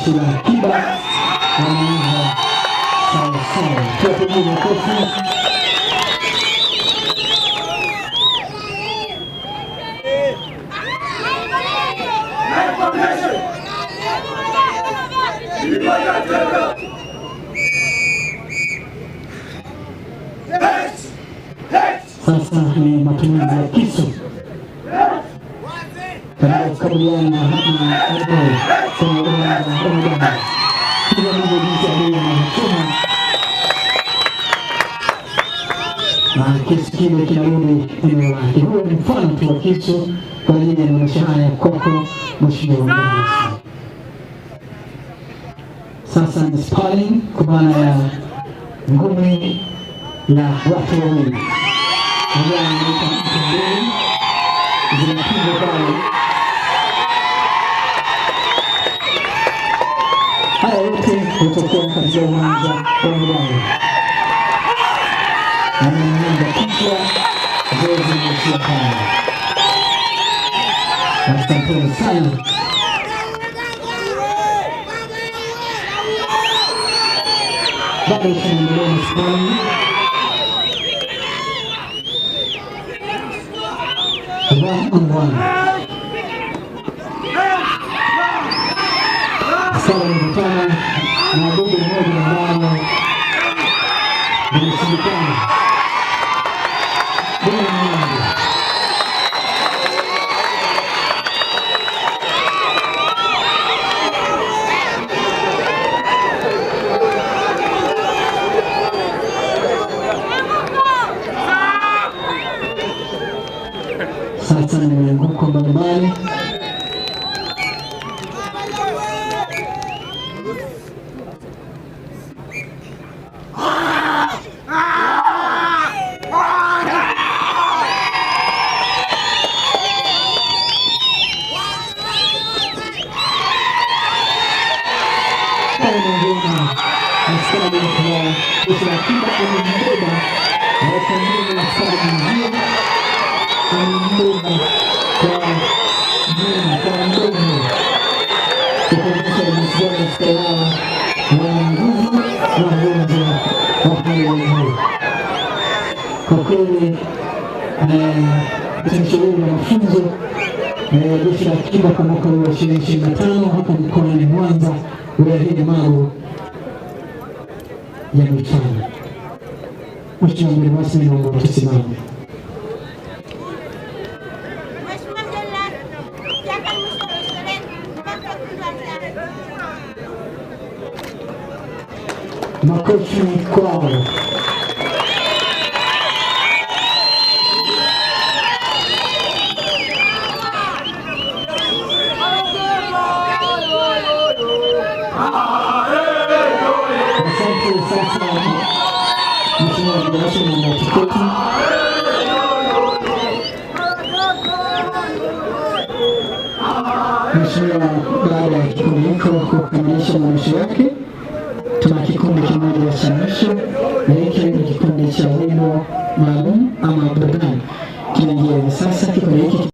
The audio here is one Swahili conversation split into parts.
jeshi la akiba wanaanza sawa sawa. Tuwapigie makofi. Sasa ni matumizi ya kisu katika kukabiliana na adui kwenye uwanja wa Ramadan. Hivyo ndivyo jinsi adui anachoma na kisu kile kinarudi eneo lake. Huo ni mfano tu wa kisu kwa ajili ya maisha haya kwako mheshimiwa mgeni. Sasa ni sparring kwa maana ya ngumi ya watu wawili. Ndio anaita mbili zinapigwa pale. Haya yote hutokea katika uwanja wa Ramadan. Anaenda kichwa zoezi linaishia pale. Asanteni sana. Bado tunaendelea na sparring. One-on-one. Sasa nimekutana na dugu mmoja ambaye nimeshindikana. Dugu mmoja. Sasa nimeanguka mbalimbali. Kwa kweli tunashukuru na mafunzo jeshi la akiba kwa mwaka wa 2025 hapa mkoani Mwanza wilayani Magu yamefanya. Mheshimiwa mgeni rasmi, naomba tusimame. Makofi kwao. Asante. Sasa mheshimiwa mgeni rasmi na tiketi. Mheshimiwa, baada ya kikundi hiko kukamilisha maonyesho yake, tuna kikundi kimoja cha mwisho na hiki ni kikundi cha wimbo maalum ama burudani. Kinaingia hivi sasa. Kikundi hiki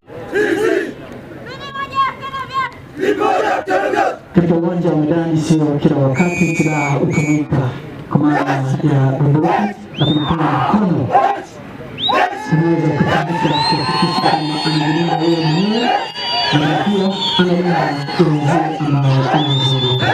katika uwanja wa medani sio kila wakati silaha hutumika kwa maana ya bunduki, lakini pia mkono unaweza kutumika kuhakikisha kwamba anajilinda yeye mwenyewe na pia analinda wenzake ambao anazunguka.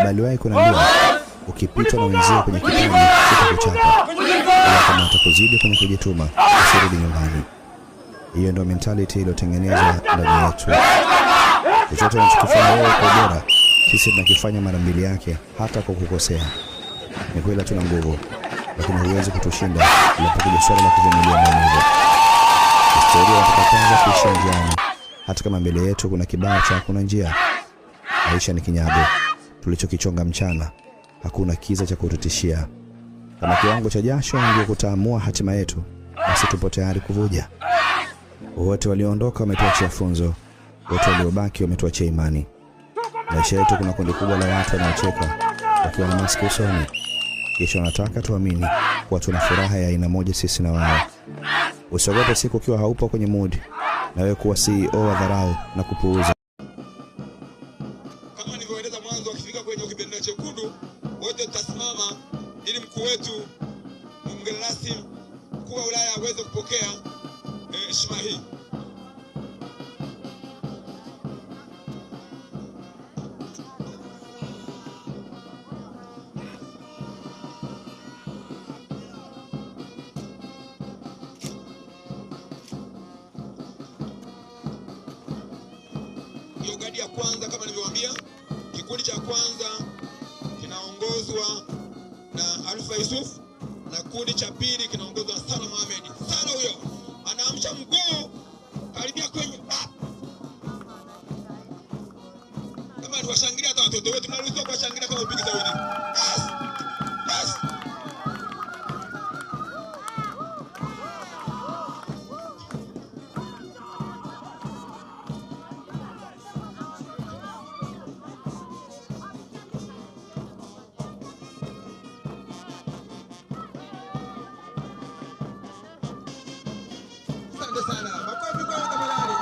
Baliwahi kunaambiwa ukipitwa na wenzio kwenye kipaji utakuchapa, ila kama utakuzidi kwenye kujituma usirudi nyumbani. Hiyo ndio mentality iliyotengenezwa ndani yetu. Chochote tunachokifanya wewe kwa bora, sisi tunakifanya mara mbili yake, hata kwa kukosea. Ni kweli tuna nguvu, lakini huwezi kutushinda unapokuja swala la kuvumilia maumivu. Historia inataka kuishi njiani, hata kama mbele yetu kuna kibao cha kuna njia. Maisha ni kinyago tulichokichonga mchana, hakuna kiza cha kututishia. Kama kiwango cha jasho ndio kutaamua hatima yetu, basi tupo tayari kuvuja. Wote walioondoka wametuachia funzo, wote waliobaki wametuachia imani. Maisha yetu kuna kundi kubwa la watu wanaocheka wakiwa na maski usoni, kisha wanataka tuamini kuwa tuna furaha ya aina moja sisi na wao. Usiogope siku ukiwa haupo kwenye mood, na wewe kuwa CEO wa dharau na kupuuza. Kama nilivyoeleza mwanzo, akifika kwenye kibendera chekundu wote tutasimama ili mkuu wetu mgeni rasmi mkuu wa wilaya aweze kupokea heshima hii. Hiyo gadi ya kwanza kama nilivyowaambia, kikundi cha kwanza kinaongozwa na Alfa Yusuf na kundi cha pili kinaongozwa na Sala Mohamed. Sala huyo anaamsha mguu karibia kwenye kama tuwashangilia hata watoto wetu tunaruhusiwa kuwashangilia kama upigi zaidi. Yes. Asante sana. Makofi kwa tafadhali.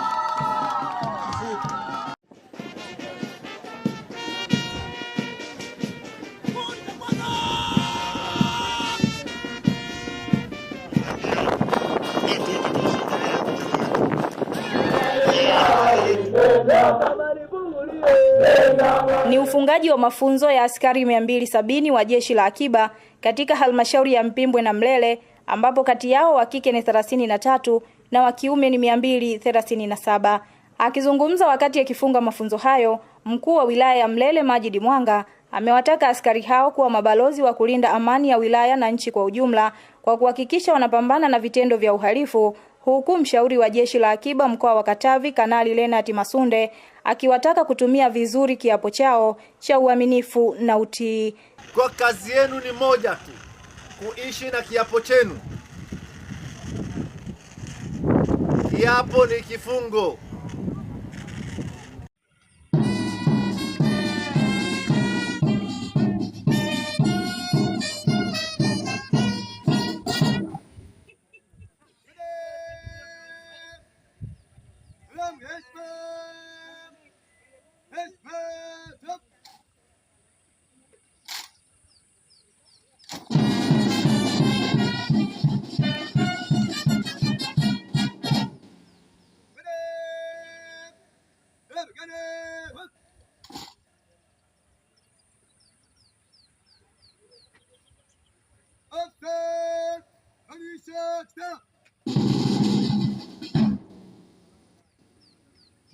Ni ufungaji wa mafunzo ya askari 270 wa Jeshi la Akiba katika halmashauri ya Mpimbwe na Mlele, ambapo kati yao wa kike ni 33 na wa kiume ni 237. Akizungumza wakati akifunga mafunzo hayo, mkuu wa wilaya ya Mlele Majidi Mwanga amewataka askari hao kuwa mabalozi wa kulinda amani ya wilaya na nchi kwa ujumla kwa kuhakikisha wanapambana na vitendo vya uhalifu, huku mshauri wa Jeshi la Akiba mkoa wa Katavi Kanali Lenat Masunde akiwataka kutumia vizuri kiapo chao cha uaminifu na utii. Kwa kazi yenu ni moja tu, kuishi na kiapo chenu. Kiapo ni kifungo.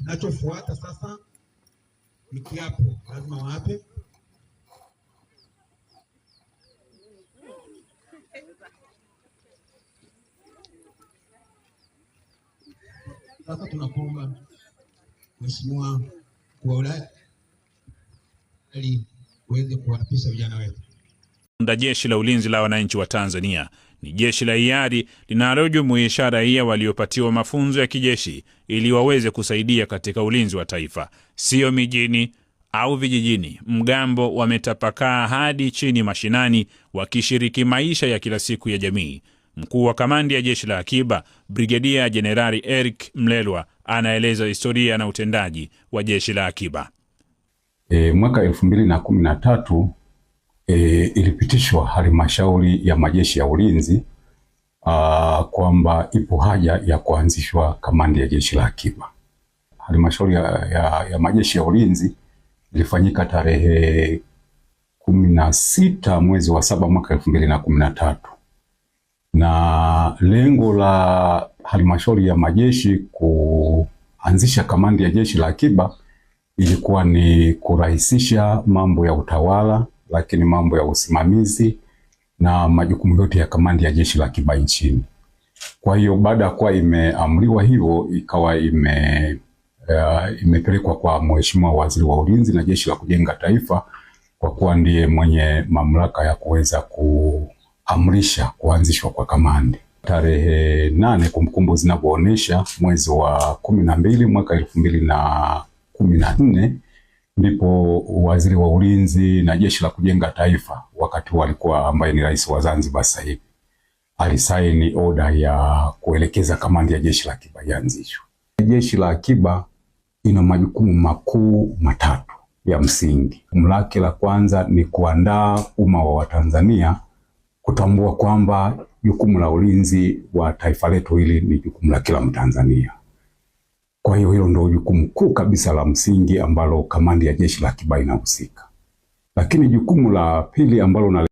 Kinachofuata sasa ni kiapo, lazima waape. Sasa tunakuomba Mheshimiwa mkuu wa wilaya ili uweze kuwaapisha vijana wetu. Jeshi la Ulinzi la Wananchi wa Tanzania ni jeshi la hiari linalojumuisha raia waliopatiwa mafunzo ya kijeshi ili waweze kusaidia katika ulinzi wa taifa. Sio mijini au vijijini, mgambo wametapakaa hadi chini mashinani wakishiriki maisha ya kila siku ya jamii. Mkuu wa kamandi ya Jeshi la Akiba, Brigedia Jenerali Eric Mlelwa, anaeleza historia na utendaji wa Jeshi la Akiba. Mwaka 2013 ilipitishwa halmashauri ya majeshi ya ulinzi kwamba ipo haja ya kuanzishwa kamandi ya Jeshi la Akiba. Halmashauri ya majeshi ya ulinzi ilifanyika tarehe 26 mwezi wa 7 mwaka 2013, na lengo la halmashauri ya majeshi kuanzisha kamandi ya jeshi la akiba ilikuwa ni kurahisisha mambo ya utawala, lakini mambo ya usimamizi na majukumu yote ya kamandi ya jeshi la akiba nchini. Kwa hiyo baada ya kuwa imeamriwa hivyo, ikawa imepelekwa kwa Mheshimiwa Waziri wa Ulinzi na Jeshi la Kujenga Taifa, kwa kuwa ndiye mwenye mamlaka ya kuweza kuamrisha kuanzishwa kwa kamandi. Tarehe 8 kumbukumbu zinavyoonyesha, mwezi wa 12 mwaka 2014, ndipo Waziri wa Ulinzi na Jeshi la Kujenga Taifa, wakati walikuwa ambaye ni Rais wa Zanzibar sasa hivi, alisaini oda ya kuelekeza kamandi ya jeshi la akiba ianzishwe. Jeshi la akiba ina majukumu makuu matatu ya msingi. Jukumu lake la kwanza ni kuandaa umma wa Watanzania kutambua kwamba jukumu la ulinzi wa taifa letu hili ni jukumu la kila Mtanzania. Kwa hiyo hilo ndio jukumu kuu kabisa la msingi ambalo kamandi ya jeshi la akiba inahusika. Lakini jukumu la pili ambalo